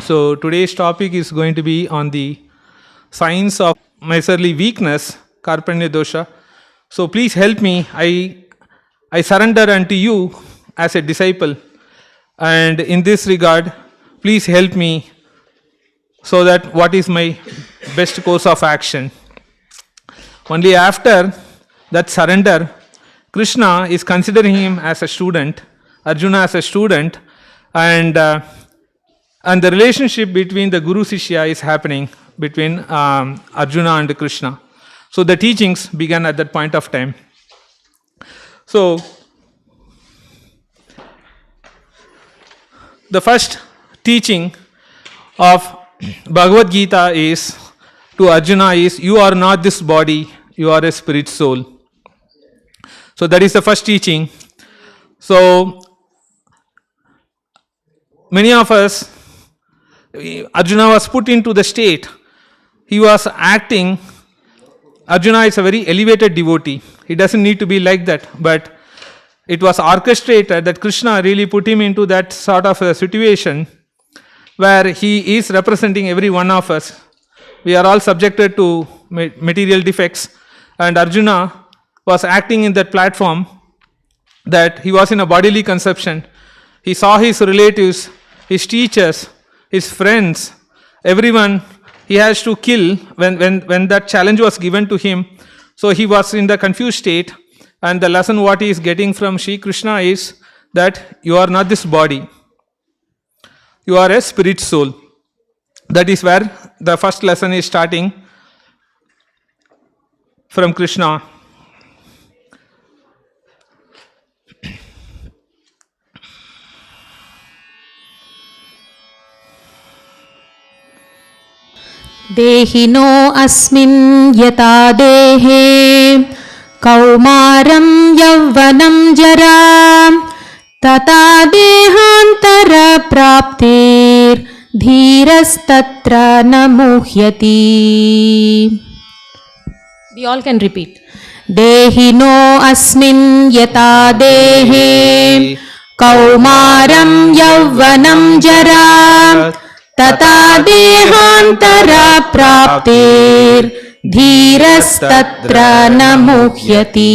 So today's topic is going to be on the signs of miserly weakness, Karpanya dosha. So please help me. I surrender unto you as a disciple, and in this regard, please help me so that what is my best course of action. Only after that surrender, Krishna is considering him as a student, Arjuna as a student, and the relationship between the Guru Sishya is happening between Arjuna and Krishna. So the teachings began at that point of time. So the first teaching of Bhagavad Gita is to Arjuna is, you are not this body, you are a spirit soul. So that is the first teaching. So many of us, Arjuna was put into the state. He was acting. Arjuna is a very elevated devotee. He doesn't need to be like that. But it was orchestrated that Krishna really put him into that sort of a situation where he is representing every one of us. We are all subjected to material defects. And Arjuna was acting in that platform that he was in a bodily conception. He saw his relatives, his teachers, his friends, everyone he has to kill when that challenge was given to him. So he was in the confused state, and the lesson what he is getting from Sri Krishna is that you are not this body. You are a spirit soul. That is where the first lesson is starting from Krishna. Dehino asmin yata dehe kaumaram yavvanam jara tata dehantara praptir dhirastatra namuhyati. We all can repeat. Dehino asmin yata dehe kaumaram yavvanam jara tata dehantara praptir dhirastatra namuhyati.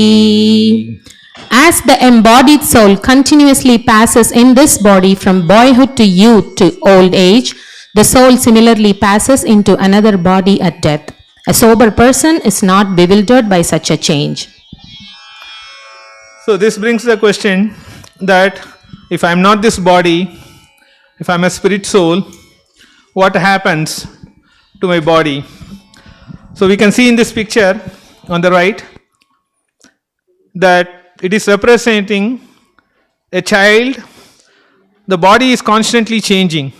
As the embodied soul continuously passes in this body from boyhood to youth to old age, the soul similarly passes into another body at death. A sober person is not bewildered by such a change. So this brings the question that if I am not this body, if I am a spirit soul, what happens to my body? So we can see in this picture on the right that it is representing a child. The body is constantly changing.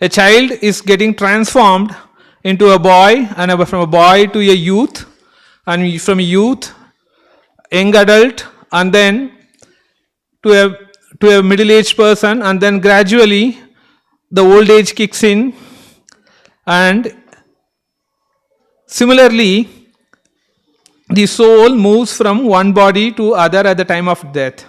A child is getting transformed into a boy, and from a boy to a youth, and from a youth, young adult, and then to a middle-aged person, and then gradually the old age kicks in, and similarly the soul moves from one body to other at the time of death.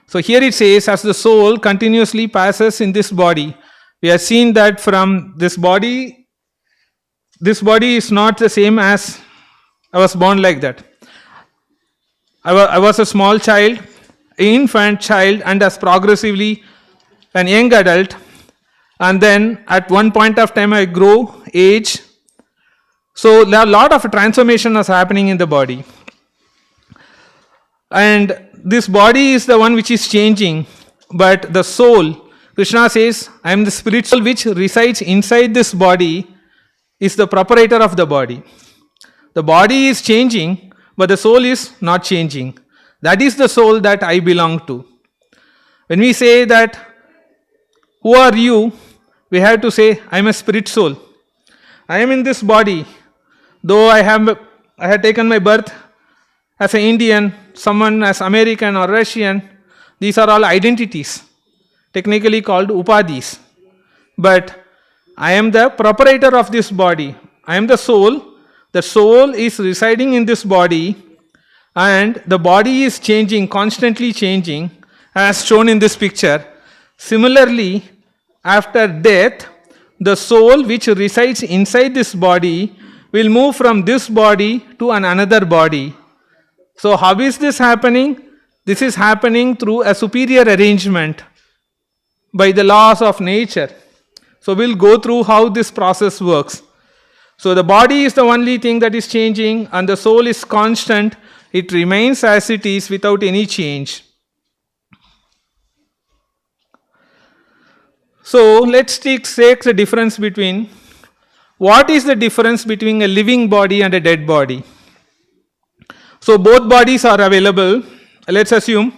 So here it says, as the soul continuously passes in this body, we have seen that from this body is not the same as I was born like that. I was a small child, infant child, and as progressively an young adult, and then at one point of time I grow, age. So a lot of transformation is happening in the body. And this body is the one which is changing, but the soul, Krishna says, I am the spirit soul which resides inside this body, is the proprietor of the body. The body is changing, but the soul is not changing. That is the soul that I belong to. When we say that, who are you? We have to say, I am a spirit soul. I am in this body. Though I had taken my birth as an Indian, someone as American or Russian, these are all identities, technically called upadhis. But I am the proprietor of this body. I am the soul. The soul is residing in this body, and the body is changing, constantly changing, as shown in this picture. Similarly, after death, the soul which resides inside this body will move from this body to another body. So how is this happening? This is happening through a superior arrangement by the laws of nature. So we'll go through how this process works. So the body is the only thing that is changing and the soul is constant. It remains as it is without any change. So let's take the difference between, what is the difference between a living body and a dead body? So both bodies are available. Let's assume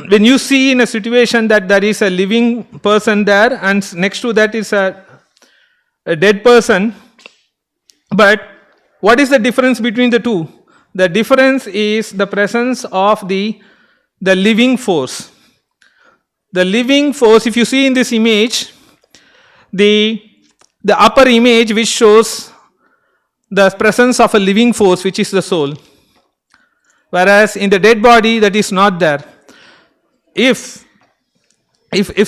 when you see in a situation that there is a living person there and next to that is a dead person, but what is the difference between the two? The difference is the presence of the living force. The living force, if you see in this image, the upper image which shows the presence of a living force, which is the soul, whereas in the dead body that is not there. If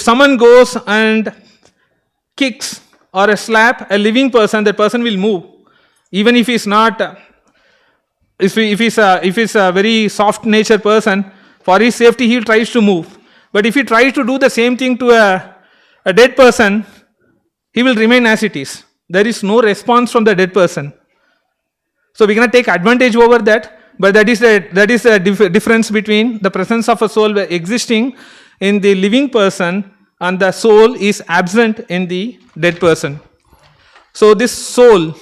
someone goes and kicks or slap a living person, that person will move, even if he's not. If he's a very soft natured person, for his safety he tries to move. But if he tries to do the same thing to a dead person, he will remain as it is. There is no response from the dead person. So we cannot take advantage over that. But that is the difference between the presence of a soul existing in the living person and the soul is absent in the dead person. So this soul